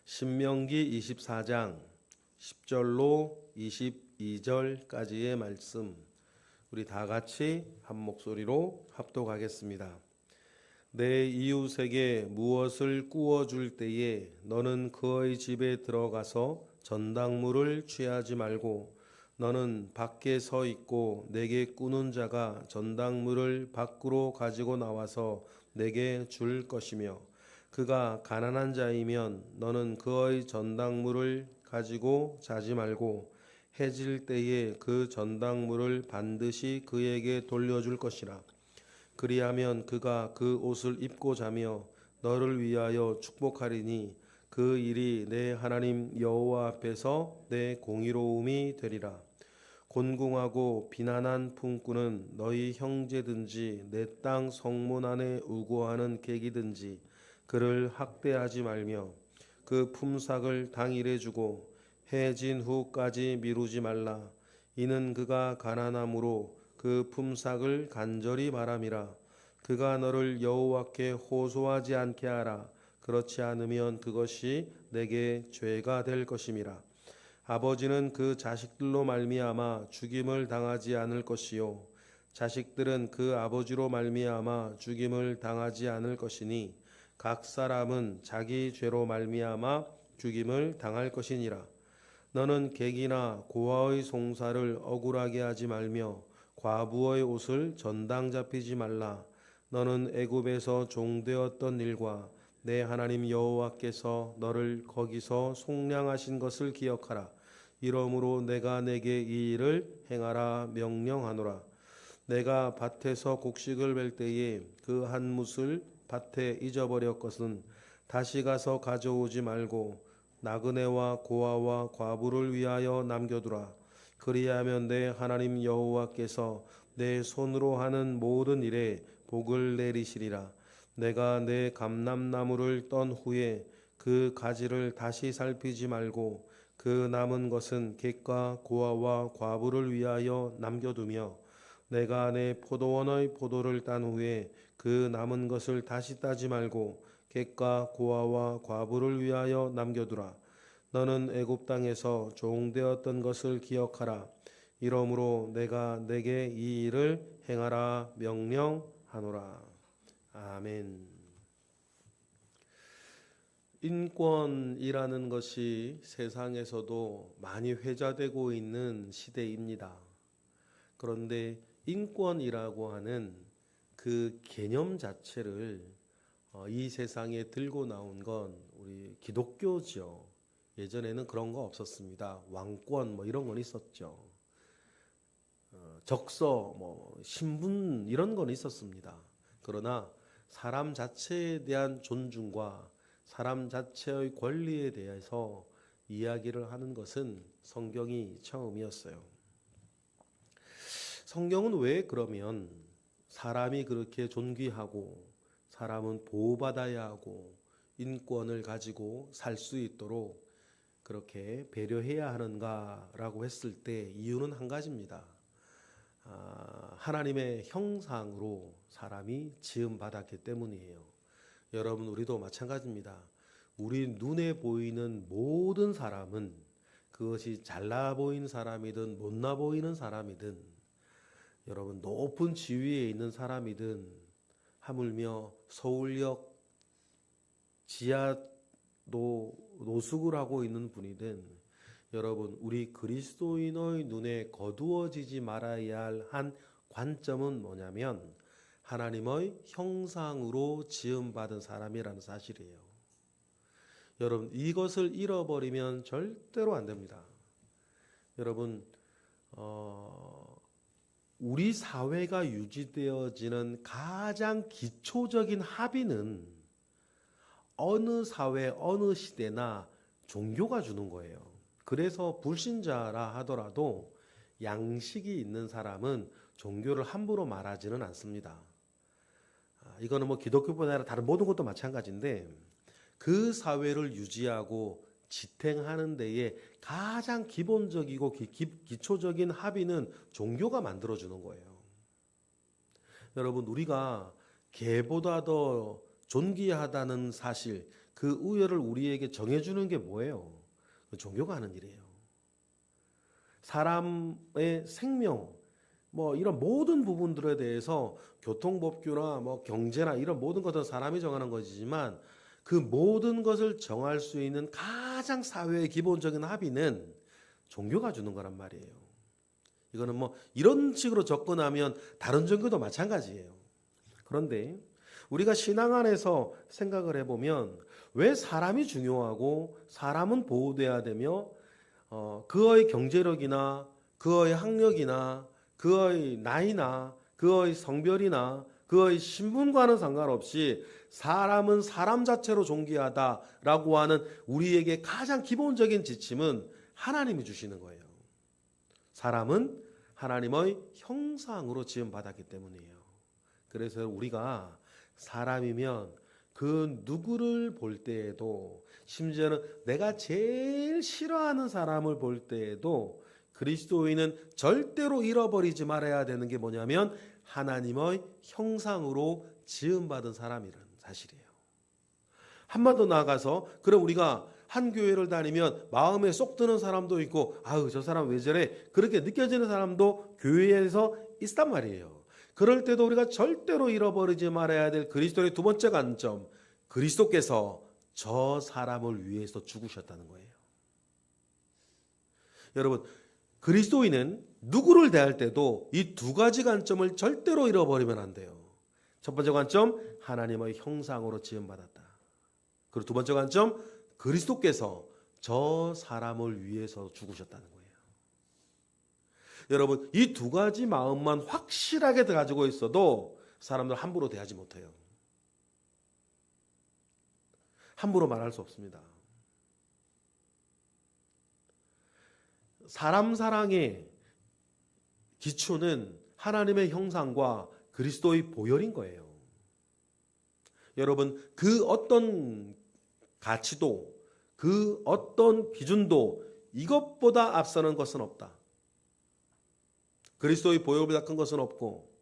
신명기 24장 10절로 22절까지의 말씀, 우리 다 같이 한 목소리로 합독하겠습니다. 내 이웃에게 무엇을 구워줄 때에 너는 그의 집에 들어가서 전당물을 취하지 말고 너는 밖에 서 있고 내게 꾸는 자가 전당물을 밖으로 가지고 나와서 내게 줄 것이며 그가 가난한 자이면 너는 그의 전당물을 가지고 자지 말고 해질 때에 그 전당물을 반드시 그에게 돌려줄 것이라. 그리하면 그가 그 옷을 입고 자며 너를 위하여 축복하리니 그 일이 내 하나님 여호와 앞에서 내 공의로움이 되리라. 곤궁하고 비난한 품꾼은 너희 형제든지 내 땅 성문 안에 우고하는 객이든지 그를 학대하지 말며 그 품삯을 당일에 주고 해진 후까지 미루지 말라. 이는 그가 가난함으로 그 품삯을 간절히 바람이라. 그가 너를 여호와께 호소하지 않게 하라. 그렇지 않으면 그것이 내게 죄가 될 것임이라. 아버지는 그 자식들로 말미암아 죽임을 당하지 않을 것이요 자식들은 그 아버지로 말미암아 죽임을 당하지 않을 것이니 각 사람은 자기 죄로 말미암아 죽임을 당할 것이니라. 너는 객이나 고아의 송사를 억울하게 하지 말며 과부의 옷을 전당 잡히지 말라. 너는 애굽에서 종되었던 일과 내 하나님 여호와께서 너를 거기서 속량하신 것을 기억하라. 이러므로 내가 내게 이 일을 행하라 명령하노라. 내가 밭에서 곡식을 벨 때에 그 한 뭇을 밭에 잊어버렸것은 다시 가서 가져오지 말고 나그네와 고아와 과부를 위하여 남겨두라. 그리하면 내 하나님 여호와께서 내 손으로 하는 모든 일에 복을 내리시리라. 내가 내 감람나무를 떤 후에 그 가지를 다시 살피지 말고 그 남은 것은 객과 고아와 과부를 위하여 남겨두며 내가 내 포도원의 포도를 딴 후에 그 남은 것을 다시 따지 말고 객과 고아와 과부를 위하여 남겨두라. 너는 애굽 땅에서 종되었던 것을 기억하라. 이러므로 내가 내게 이 일을 행하라 명령하노라. 아멘. 인권이라는 것이 세상에서도 많이 회자되고 있는 시대입니다. 그런데 인권이라고 하는 그 개념 자체를 이 세상에 들고 나온 건 우리 기독교죠. 예전에는 그런 거 없었습니다. 왕권 뭐 이런 건 있었죠. 적서 뭐 신분 이런 건 있었습니다. 그러나 사람 자체에 대한 존중과 사람 자체의 권리에 대해서 이야기를 하는 것은 성경이 처음이었어요. 성경은 왜 그러면 사람이 그렇게 존귀하고 사람은 보호받아야 하고 인권을 가지고 살 수 있도록 그렇게 배려해야 하는가라고 했을 때 이유는 한 가지입니다. 하나님의 형상으로 사람이 지음받았기 때문이에요. 여러분, 우리도 마찬가지입니다. 우리 눈에 보이는 모든 사람은 그것이 잘나 보이는 사람이든 못나 보이는 사람이든 여러분 높은 지위에 있는 사람이든 하물며 서울역 지하 노숙을 하고 있는 분이든 여러분 우리 그리스도인의 눈에 거두어지지 말아야 할 한 관점은 뭐냐면 하나님의 형상으로 지음받은 사람이라는 사실이에요. 여러분 이것을 잃어버리면 절대로 안 됩니다. 여러분 우리 사회가 유지되어지는 가장 기초적인 합의는 어느 사회 어느 시대나 종교가 주는 거예요. 그래서 불신자라 하더라도 양식이 있는 사람은 종교를 함부로 말하지는 않습니다. 이거는 뭐 기독교뿐 아니라 다른 모든 것도 마찬가지인데 그 사회를 유지하고 지탱하는 데에 가장 기본적이고 기초적인 합의는 종교가 만들어주는 거예요. 여러분 우리가 개보다 더 존귀하다는 사실, 그 우열을 우리에게 정해주는 게 뭐예요? 종교가 하는 일이에요. 사람의 생명, 이런 모든 부분들에 대해서 교통법규나 경제나 이런 모든 것은 사람이 정하는 것이지만 그 모든 것을 정할 수 있는 가장 사회의 기본적인 합의는 종교가 주는 거란 말이에요. 이거는 이런 식으로 접근하면 다른 종교도 마찬가지예요. 그런데 우리가 신앙 안에서 생각을 해보면 왜 사람이 중요하고 사람은 보호돼야 되며 그의 경제력이나 그의 학력이나 그의 나이나 그의 성별이나 그의 신분과는 상관없이 사람은 사람 자체로 존귀하다라고 하는 우리에게 가장 기본적인 지침은 하나님이 주시는 거예요. 사람은 하나님의 형상으로 지음받았기 때문이에요. 그래서 우리가 사람이면 그 누구를 볼 때에도, 심지어는 내가 제일 싫어하는 사람을 볼 때에도 그리스도인은 절대로 잃어버리지 말아야 되는 게 뭐냐면 하나님의 형상으로 지음받은 사람이라는 사실이에요. 한마디 더 나아가서, 그럼 우리가 한 교회를 다니면 마음에 쏙 드는 사람도 있고, 아유 저 사람 왜 저래, 그렇게 느껴지는 사람도 교회에서 있단 말이에요. 그럴 때도 우리가 절대로 잃어버리지 말아야 될 그리스도의 두 번째 관점, 그리스도께서 저 사람을 위해서 죽으셨다는 거예요. 여러분, 그리스도인은 누구를 대할 때도 이 두 가지 관점을 절대로 잃어버리면 안 돼요. 첫 번째 관점, 하나님의 형상으로 지음받았다. 그리고 두 번째 관점, 그리스도께서 저 사람을 위해서 죽으셨다는 거예요. 여러분, 이 두 가지 마음만 확실하게 가지고 있어도 사람들 함부로 대하지 못해요. 함부로 말할 수 없습니다. 사람 사랑의 기초는 하나님의 형상과 그리스도의 보혈인 거예요. 여러분, 그 어떤 가치도, 그 어떤 기준도 이것보다 앞서는 것은 없다. 그리스도의 보혈보다 큰 것은 없고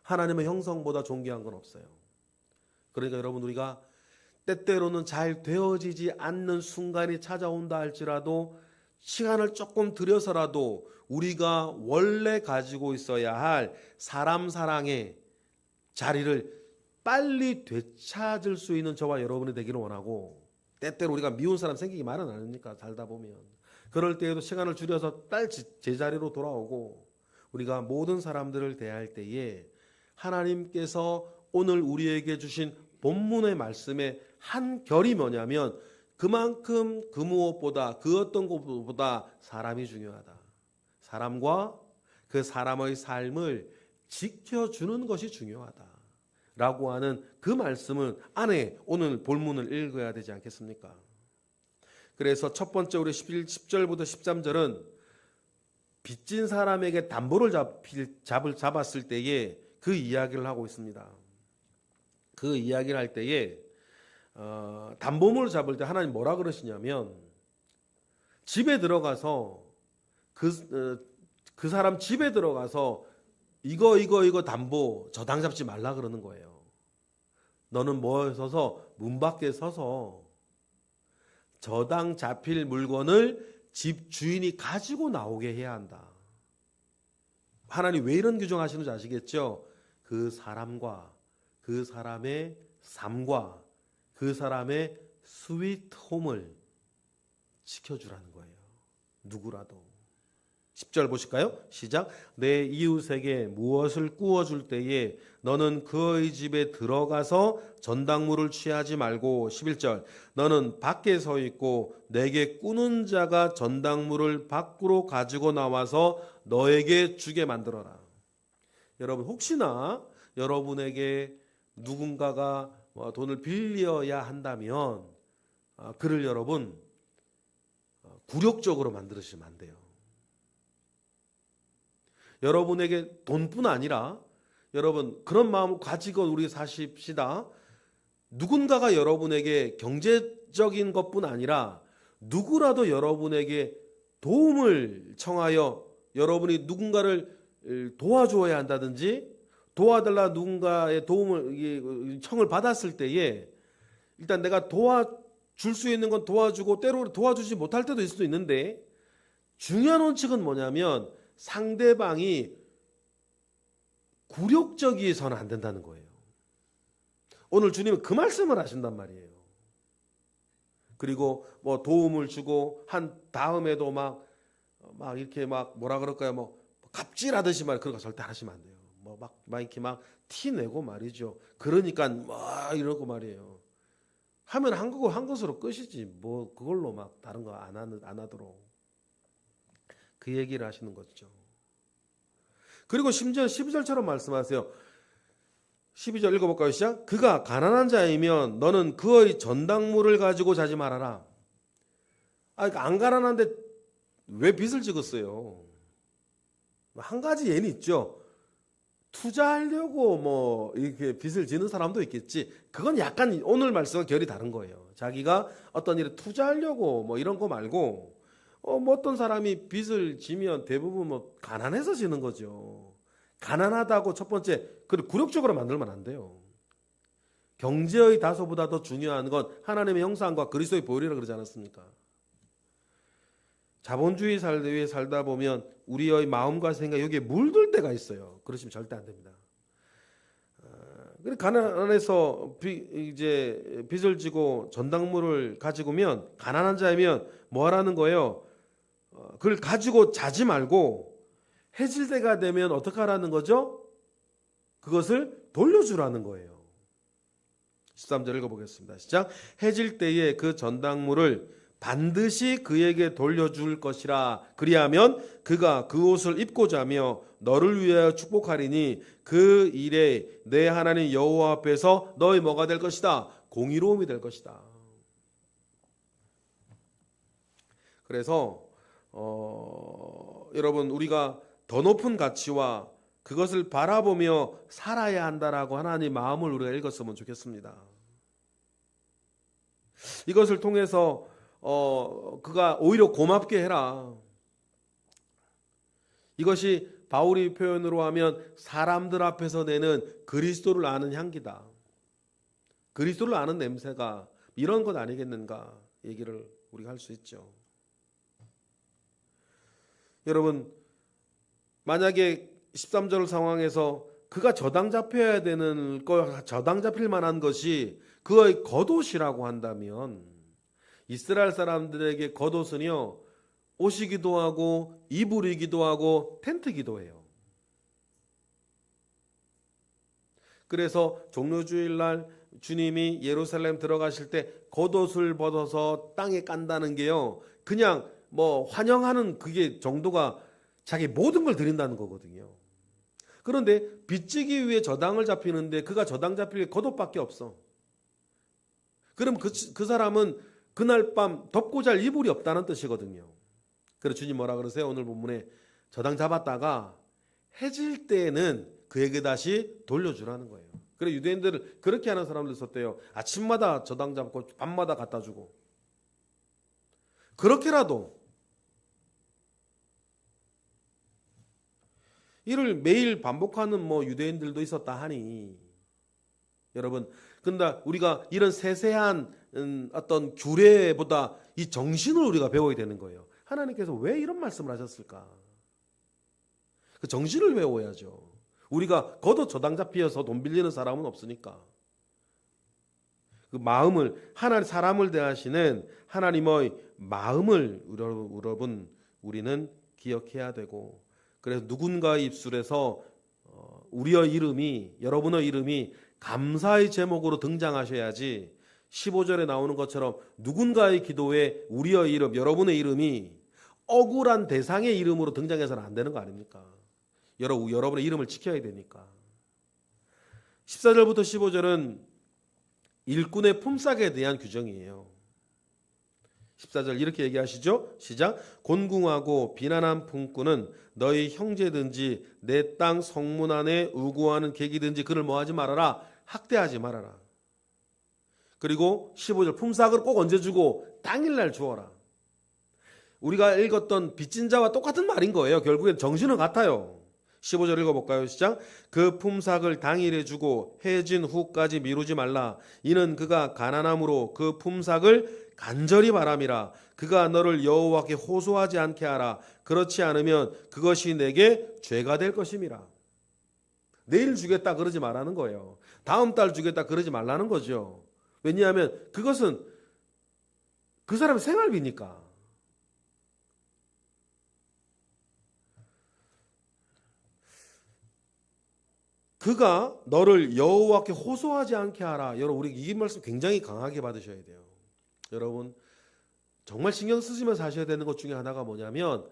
하나님의 형성보다 존귀한 건 없어요. 그러니까 여러분, 우리가 때때로는 잘 되어지지 않는 순간이 찾아온다 할지라도 시간을 조금 들여서라도 우리가 원래 가지고 있어야 할 사람 사랑의 자리를 빨리 되찾을 수 있는 저와 여러분이 되기를 원하고, 때때로 우리가 미운 사람 생기기 마련 아닙니까? 살다 보면. 그럴 때에도 시간을 줄여서 딸 제자리로 돌아오고, 우리가 모든 사람들을 대할 때에 하나님께서 오늘 우리에게 주신 본문의 말씀의 한 결이 뭐냐면, 그만큼 그 무엇보다, 그 어떤 것보다 사람이 중요하다. 사람과 그 사람의 삶을 지켜주는 것이 중요하다 라고 하는 그 말씀을 안에 오늘 본문을 읽어야 되지 않겠습니까? 그래서 첫 번째 우리 10절부터 13절은 빚진 사람에게 담보를 잡았을 때에 그 이야기를 하고 있습니다. 그 이야기를 할 때에 담보물을 잡을 때 하나님 뭐라 그러시냐면, 집에 들어가서 그 사람 집에 들어가서 이거 담보 저당 잡지 말라 그러는 거예요. 너는 뭐에 서서, 문 밖에 서서 저당 잡힐 물건을 집 주인이 가지고 나오게 해야 한다. 하나님 왜 이런 규정하시는지 아시겠죠? 그 사람과 그 사람의 삶과 그 사람의 스위트홈을 지켜주라는 거예요. 누구라도. 10절 보실까요? 시작. 내 이웃에게 무엇을 구워줄 때에 너는 그의 집에 들어가서 전당물을 취하지 말고, 11절, 너는 밖에 서 있고 내게 꾸는 자가 전당물을 밖으로 가지고 나와서 너에게 주게 만들어라. 여러분, 혹시나 여러분에게 누군가가 돈을 빌려야 한다면 그를 여러분 굴욕적으로 만들으시면 안 돼요. 여러분에게 돈뿐 아니라 여러분 그런 마음을 가지고 우리 사십시다. 누군가가 여러분에게 경제적인 것뿐 아니라 누구라도 여러분에게 도움을 청하여 여러분이 누군가를 도와줘야 한다든지 도와달라 누군가의 도움을 청을 받았을 때에 일단 내가 도와줄 수 있는 건 도와주고 때로 도와주지 못할 때도 있을 수도 있는데 중요한 원칙은 뭐냐면 상대방이 굴욕적이어서는 안 된다는 거예요. 오늘 주님은 그 말씀을 하신단 말이에요. 그리고 뭐 도움을 주고 한 다음에도 막 이렇게 막 뭐라 그럴까요? 뭐 갑질하듯이 말 그런 거 절대 하시면 안 돼요. 뭐 막 이렇게 막 티 내고 말이죠. 그러니까 막 이러고 말이에요. 하면 한 것으로 끝이지. 뭐 그걸로 막 다른 거 안 하도록 그 얘기를 하시는 거죠. 그리고 심지어 12절처럼 말씀하세요. 12절 읽어볼까요? 시작. 그가 가난한 자이면 너는 그의 전당물을 가지고 자지 말아라. 그러니까 안 가난한데 왜 빚을 지었어요? 한 가지 예는 있죠. 투자하려고 뭐 이렇게 빚을 지는 사람도 있겠지. 그건 약간 오늘 말씀과 결이 다른 거예요. 자기가 어떤 일에 투자하려고 뭐 이런 거 말고 뭐 어떤 사람이 빚을 지면 대부분 뭐 가난해서 지는 거죠. 가난하다고 첫 번째 그걸 굴욕적으로 만들면 안 돼요. 경제의 다소보다 더 중요한 건 하나님의 형상과 그리스도의 보혈이라 그러지 않았습니까? 자본주의 사회에 살다 보면 우리의 마음과 생각 여기에 물들 때가 있어요. 그러시면 절대 안 됩니다. 가난해서 이제 빚을 지고 전당물을 가지고면 가난한 자이면 뭐 하라는 거예요? 그걸 가지고 자지 말고 해질 때가 되면 어떻게 하라는 거죠? 그것을 돌려주라는 거예요. 13절 읽어보겠습니다. 시작. 해질 때에 그 전당물을 반드시 그에게 돌려줄 것이라. 그리하면 그가 그 옷을 입고 자며 너를 위하여 축복하리니 그 일에 내 하나님 여호와 앞에서 너희 뭐가 될 것이다? 공의로움이 될 것이다. 그래서 여러분 우리가 더 높은 가치와 그것을 바라보며 살아야 한다라고 하나님 마음을 우리가 읽었으면 좋겠습니다. 이것을 통해서 그가 오히려 고맙게 해라. 이것이 바울이 표현으로 하면 사람들 앞에서 내는 그리스도를 아는 향기다. 그리스도를 아는 냄새가 이런 것 아니겠는가 얘기를 우리가 할 수 있죠. 여러분 만약에 13절 상황에서 그가 저당 잡혀야 되는 저당 잡힐 만한 것이 그의 겉옷이라고 한다면 이스라엘 사람들에게 겉옷은요 옷이기도 하고 이불이기도 하고 텐트기도 해요. 그래서 종료주일날 주님이 예루살렘 들어가실 때 겉옷을 벗어서 땅에 깐다는 게요 그냥 뭐 환영하는 그게 정도가 자기 모든 걸 드린다는 거거든요. 그런데 빚지기 위해 저당을 잡히는데 그가 저당 잡힐 게 겉옷밖에 없어. 그럼 그 사람은 그날 밤 덮고 잘 이불이 없다는 뜻이거든요. 그래서 주님 뭐라 그러세요? 오늘 본문에 저당 잡았다가 해질 때에는 그에게 다시 돌려주라는 거예요. 그래서 유대인들을 그렇게 하는 사람들 있었대요. 아침마다 저당 잡고 밤마다 갖다 주고. 그렇게라도 이를 매일 반복하는 뭐 유대인들도 있었다 하니 여러분 근데 우리가 이런 세세한 어떤 규례보다 이 정신을 우리가 배워야 되는 거예요. 하나님께서 왜 이런 말씀을 하셨을까? 그 정신을 배워야죠. 우리가 겉옷 저당 잡히어서 돈 빌리는 사람은 없으니까. 그 마음을 하나님 사람을 대하시는 하나님의 마음을 여러분 우리는 기억해야 되고 그래서 누군가의 입술에서 우리의 이름이 여러분의 이름이 감사의 제목으로 등장하셔야지 15절에 나오는 것처럼 누군가의 기도에 우리의 이름 여러분의 이름이 억울한 대상의 이름으로 등장해서는 안 되는 거 아닙니까? 여러분의 이름을 지켜야 되니까. 14절부터 15절은 일꾼의 품삯에 대한 규정이에요. 14절 이렇게 얘기하시죠. 시작. 곤궁하고 비난한 품꾼은 너희 형제든지 내 땅 성문 안에 우구하는 객이든지 그를 뭐하지 말아라. 학대하지 말아라. 그리고 15절 품삯을 꼭 언제 주고 당일날 주어라. 우리가 읽었던 빚진 자와 똑같은 말인 거예요. 결국엔 정신은 같아요. 15절 읽어볼까요? 시작. 그 품삯을 당일에 주고 해진 후까지 미루지 말라. 이는 그가 가난함으로 그 품삯을 간절히 바람이라. 그가 너를 여호와께 호소하지 않게 하라. 그렇지 않으면 그것이 내게 죄가 될 것임이라. 내일 주겠다 그러지 말라는 거예요. 다음 달 주겠다 그러지 말라는 거죠. 왜냐하면 그것은 그 사람의 생활비니까. 그가 너를 여호와께 호소하지 않게 하라. 여러분, 우리 이 말씀 굉장히 강하게 받으셔야 돼요. 여러분, 정말 신경 쓰시면서 하셔야 되는 것 중에 하나가 뭐냐면,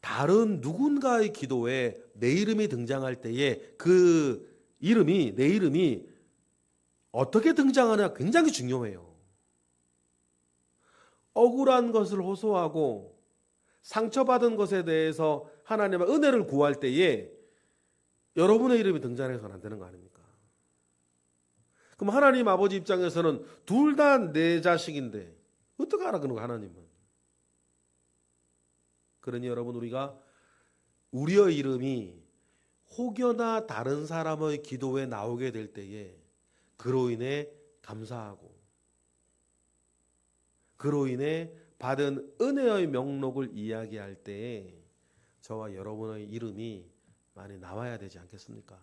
다른 누군가의 기도에 내 이름이 등장할 때에 그 이름이, 내 이름이 어떻게 등장하냐 굉장히 중요해요. 억울한 것을 호소하고 상처받은 것에 대해서 하나님의 은혜를 구할 때에 여러분의 이름이 등장해서는 안 되는 거 아닙니까? 그럼 하나님 아버지 입장에서는 둘 다 내 자식인데 어떻게 알아 그런 거 하나님은? 그러니 여러분, 우리가 우리의 이름이 혹여나 다른 사람의 기도에 나오게 될 때에 그로 인해 감사하고 그로 인해 받은 은혜의 명록을 이야기할 때에 저와 여러분의 이름이 많이 나와야 되지 않겠습니까?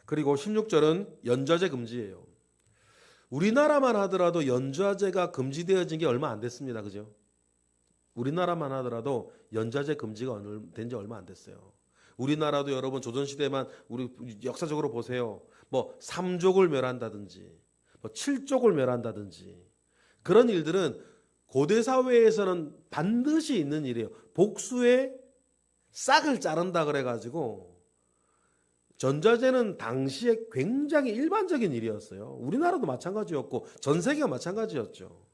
그리고 16절은 연좌제 금지예요. 우리나라만 하더라도 연좌제가 금지되어진 게 얼마 안 됐습니다. 그죠? 우리나라만 하더라도 연좌제 금지가 된 지 얼마 안 됐어요. 우리나라도 여러분 조선시대만 우리 역사적으로 보세요. 뭐 삼족을 멸한다든지 뭐 칠족을 멸한다든지 그런 일들은 고대 사회에서는 반드시 있는 일이에요. 복수의 싹을 자른다 그래가지고 전자제는 당시에 굉장히 일반적인 일이었어요. 우리나라도 마찬가지였고 전 세계가 마찬가지였죠.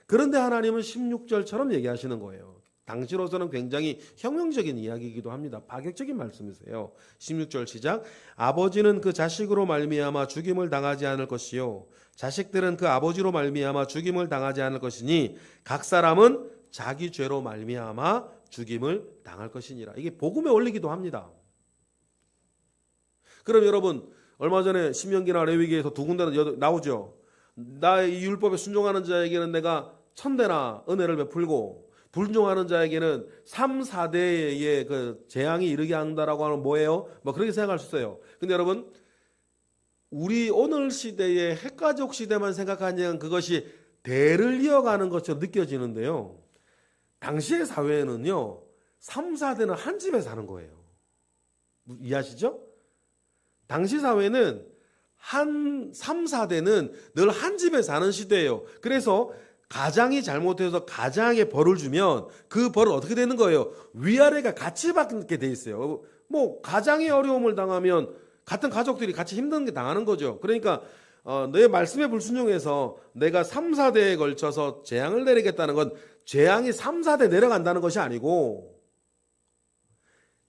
그런데 하나님은 16절처럼 얘기하시는 거예요. 당시로서는 굉장히 혁명적인 이야기이기도 합니다. 파격적인 말씀이세요. 16절 시작. 아버지는 그 자식으로 말미암아 죽임을 당하지 않을 것이요 자식들은 그 아버지로 말미암아 죽임을 당하지 않을 것이니 각 사람은 자기 죄로 말미암아 죽임을 당할 것이니라. 이게 복음의 원리기도 합니다. 그럼 여러분, 얼마 전에 신명기나 레위기에서 두 군데는 나오죠. 나의 율법에 순종하는 자에게는 내가 1000대나 은혜를 베풀고 불종하는 자에게는 3, 4대의 그 재앙이 이르게 한다라고 하는 뭐예요? 뭐 그렇게 생각할 수 있어요. 근데 여러분, 우리 오늘 시대의 핵가족 시대만 생각하면 그것이 대를 이어가는 것처럼 느껴지는데요. 당시의 사회에는요, 3, 4대는 한 집에 사는 거예요. 이해하시죠? 당시 사회는 한 3, 4대는 늘 한 집에 사는 시대예요. 그래서 가장이 잘못해서 가장에 벌을 주면 그 벌은 어떻게 되는 거예요? 위아래가 같이 받게 돼 있어요. 뭐 가장이 어려움을 당하면 같은 가족들이 같이 힘든 게 당하는 거죠. 그러니까 내 말씀에 불순종해서 내가 3, 4대에 걸쳐서 재앙을 내리겠다는 건 재앙이 3, 4대 내려간다는 것이 아니고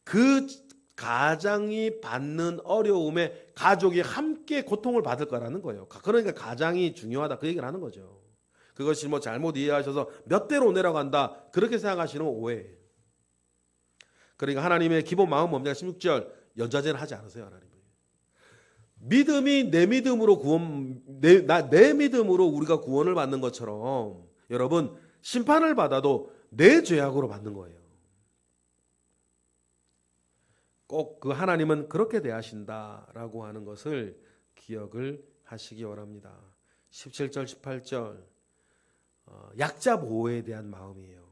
그 가장이 받는 어려움에 가족이 함께 고통을 받을 거라는 거예요. 그러니까 가장이 중요하다 그 얘기를 하는 거죠. 그것이 뭐 잘못 이해하셔서 몇 대로 내려간다 그렇게 생각하시는 건 오해예요. 그러니까 하나님의 기본 마음은 뭡니까? 16절 연좌제는 하지 않으세요. 하나님. 믿음이 내 믿음으로 내 믿음으로 우리가 구원을 받는 것처럼 여러분 심판을 받아도 내 죄악으로 받는 거예요. 꼭 그 하나님은 그렇게 대하신다라고 하는 것을 기억을 하시기 바랍니다. 17절 18절 약자 보호에 대한 마음이에요.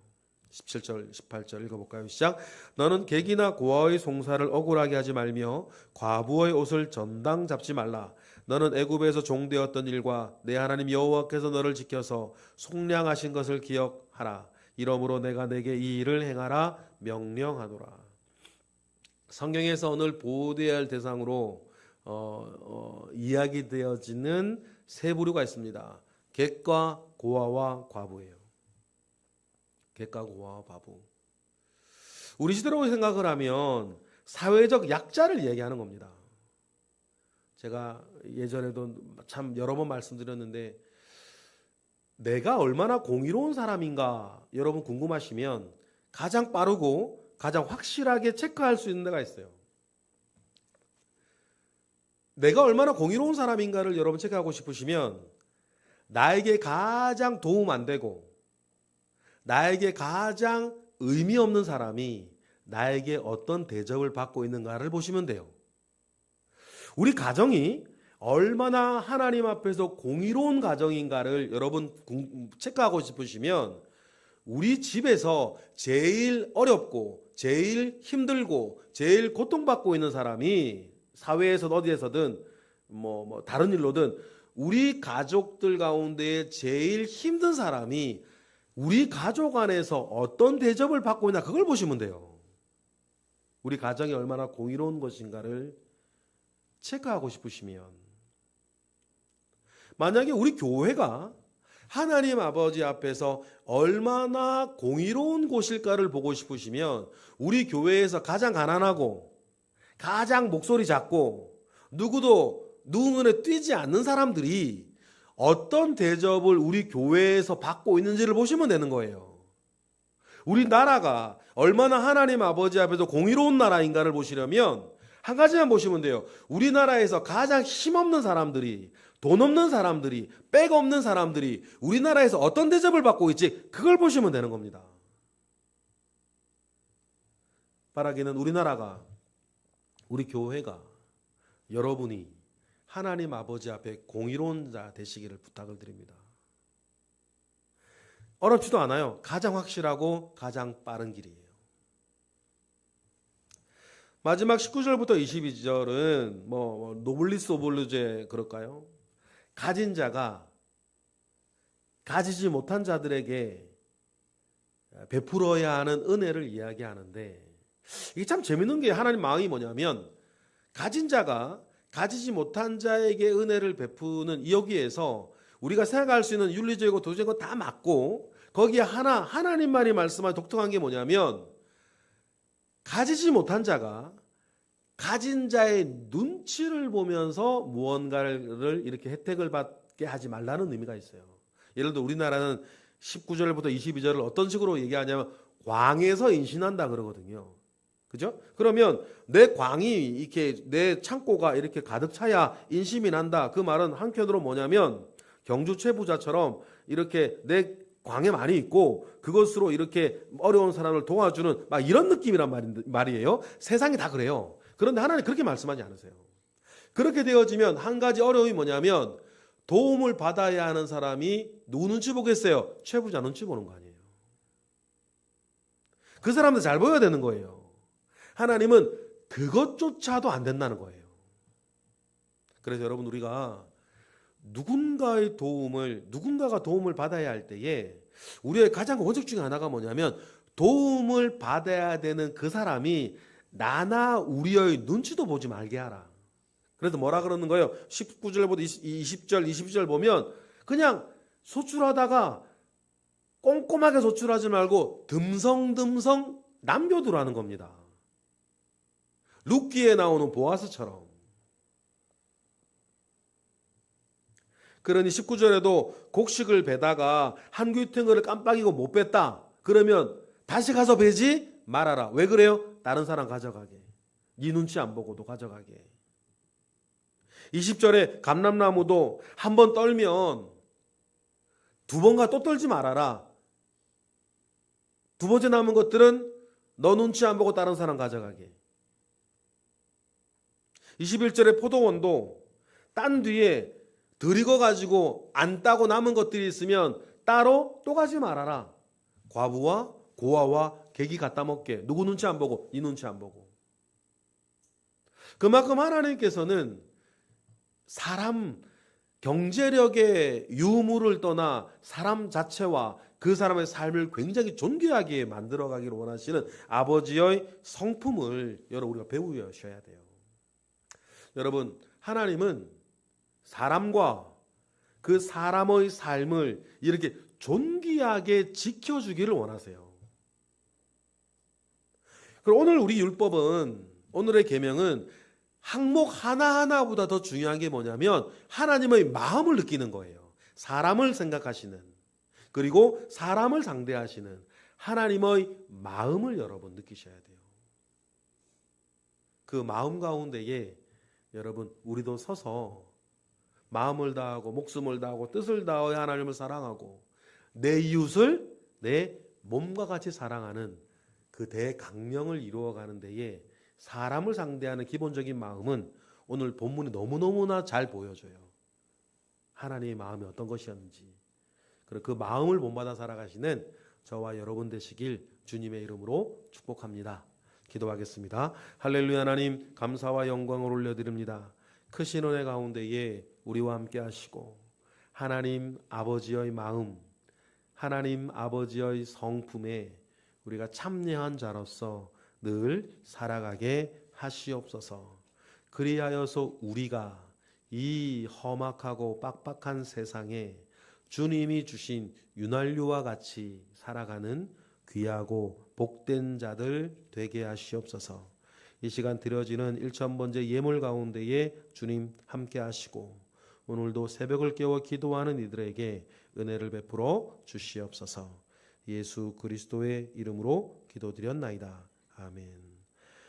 17절 18절 읽어볼까요? 시작. 너는 객이나 고아의 송사를 억울하게 하지 말며 과부의 옷을 전당 잡지 말라. 너는 애굽에서 종되었던 일과 내 하나님 여호와께서 너를 지켜서 속량하신 것을 기억하라. 이러므로 내가 내게 이 일을 행하라 명령하노라. 성경에서 오늘 보호되어야 할 대상으로 이야기되어지는 세 부류가 있습니다. 객과 고아와 과부예요. 객과 고아와 과부. 우리 시대로 생각을 하면 사회적 약자를 얘기하는 겁니다. 제가 예전에도 참 여러 번 말씀드렸는데 내가 얼마나 공의로운 사람인가 여러분 궁금하시면 가장 빠르고 가장 확실하게 체크할 수 있는 데가 있어요. 내가 얼마나 공의로운 사람인가를 여러분 체크하고 싶으시면 나에게 가장 도움 안 되고 나에게 가장 의미 없는 사람이 나에게 어떤 대접을 받고 있는가를 보시면 돼요. 우리 가정이 얼마나 하나님 앞에서 공의로운 가정인가를 여러분 체크하고 싶으시면 우리 집에서 제일 어렵고 제일 힘들고 제일 고통받고 있는 사람이 사회에서 어디에서든 뭐 다른 일로든 우리 가족들 가운데 제일 힘든 사람이 우리 가족 안에서 어떤 대접을 받고 있나 그걸 보시면 돼요. 우리 가정이 얼마나 공의로운 것인가를 체크하고 싶으시면 만약에 우리 교회가 하나님 아버지 앞에서 얼마나 공의로운 곳일까를 보고 싶으시면 우리 교회에서 가장 가난하고 가장 목소리 작고 누구 눈에 띄지 않는 사람들이 어떤 대접을 우리 교회에서 받고 있는지를 보시면 되는 거예요. 우리 나라가 얼마나 하나님 아버지 앞에서 공의로운 나라인가를 보시려면 한 가지만 보시면 돼요. 우리나라에서 가장 힘없는 사람들이, 돈 없는 사람들이, 백 없는 사람들이 우리나라에서 어떤 대접을 받고 있지 그걸 보시면 되는 겁니다. 바라기는 우리나라가, 우리 교회가, 여러분이 하나님 아버지 앞에 공의로운 자 되시기를 부탁을 드립니다. 어렵지도 않아요. 가장 확실하고 가장 빠른 길이에요. 마지막 19절부터 22절은 노블리스 오블루제 그럴까요? 가진 자가 가지지 못한 자들에게 베풀어야 하는 은혜를 이야기하는데 이게 참 재밌는 게 하나님 마음이 뭐냐면 가진 자가 가지지 못한 자에게 은혜를 베푸는 여기에서 우리가 생각할 수 있는 윤리적이고 도덕적인 거 다 맞고 거기에 하나님만이 말씀한 독특한 게 뭐냐면 가지지 못한 자가 가진 자의 눈치를 보면서 무언가를 이렇게 혜택을 받게 하지 말라는 의미가 있어요. 예를 들어 우리나라는 19절부터 22절을 어떤 식으로 얘기하냐면 광에서 인신한다 그러거든요. 그죠? 그러면 내 광이 이렇게 내 창고가 이렇게 가득 차야 인심이 난다. 그 말은 한편으로 뭐냐면 경주 최부자처럼 이렇게 내 광에 많이 있고 그것으로 이렇게 어려운 사람을 도와주는 막 이런 느낌이란 말이에요. 세상이 다 그래요. 그런데 하나님 그렇게 말씀하지 않으세요. 그렇게 되어지면 한 가지 어려움이 뭐냐면 도움을 받아야 하는 사람이 누구 눈치 보겠어요? 최부자 눈치 보는 거 아니에요. 그 사람들 잘 보여야 되는 거예요. 하나님은 그것조차도 안 된다는 거예요. 그래서 여러분 우리가 누군가가 도움을 받아야 할 때에 우리의 가장 원칙 중에 하나가 뭐냐면 도움을 받아야 되는 그 사람이 나나 우리의 눈치도 보지 말게 하라. 그래서 뭐라 그러는 거예요? 19절부터 20절, 22절 보면 그냥 소출하다가 꼼꼼하게 소출하지 말고 듬성듬성 남겨두라는 겁니다. 룻기에 나오는 보아스처럼. 그러니 19절에도 곡식을 베다가 한 귀퉁이를 깜빡이고 못 뺐다. 그러면 다시 가서 베지 말아라. 왜 그래요? 다른 사람 가져가게. 네 눈치 안 보고도 가져가게. 20절에 감람나무도 한 번 떨면 두 번가 또 떨지 말아라. 두 번째 남은 것들은 너 눈치 안 보고 다른 사람 가져가게. 21절에 포도원도 딴 뒤에 덜 익어가지고 안 따고 남은 것들이 있으면 따로 또 가지 말아라. 과부와 고아와 객이 갖다 먹게. 누구 눈치 안 보고 네 눈치 안 보고. 그만큼 하나님께서는 사람 경제력의 유무를 떠나 사람 자체와 그 사람의 삶을 굉장히 존귀하게 만들어가기를 원하시는 아버지의 성품을 우리가 배우셔야 돼요. 여러분 하나님은 사람과 그 사람의 삶을 이렇게 존귀하게 지켜주기를 원하세요. 그리고 오늘 우리 율법은 오늘의 계명은 항목 하나하나보다 더 중요한 게 뭐냐면 하나님의 마음을 느끼는 거예요. 사람을 생각하시는 그리고 사람을 상대하시는 하나님의 마음을 여러분 느끼셔야 돼요. 그 마음 가운데에 여러분 우리도 서서 마음을 다하고 목숨을 다하고 뜻을 다하여 하나님을 사랑하고 내 이웃을 내 몸과 같이 사랑하는 그 대강령을 이루어가는 데에 사람을 상대하는 기본적인 마음은 오늘 본문이 너무너무나 잘 보여줘요. 하나님의 마음이 어떤 것이었는지. 그리고 그 마음을 본받아 살아가시는 저와 여러분 되시길 주님의 이름으로 축복합니다. 기도하겠습니다. 할렐루야. 하나님 감사와 영광을 올려드립니다. 크신 은혜 가운데에 우리와 함께 하시고 하나님 아버지의 마음, 하나님 아버지의 성품에 우리가 참여한 자로서 늘 살아가게 하시옵소서. 그리하여서 우리가 이 험악하고 빡빡한 세상에 주님이 주신 윤활유와 같이 살아가는 귀하고 복된 자들 되게 하시옵소서. 이 시간 드려지는 1000번째 예물 가운데에 주님 함께 하시고 오늘도 새벽을 깨워 기도하는 이들에게 은혜를 베풀어 주시옵소서. 예수 그리스도의 이름으로 기도드렸나이다. 아멘.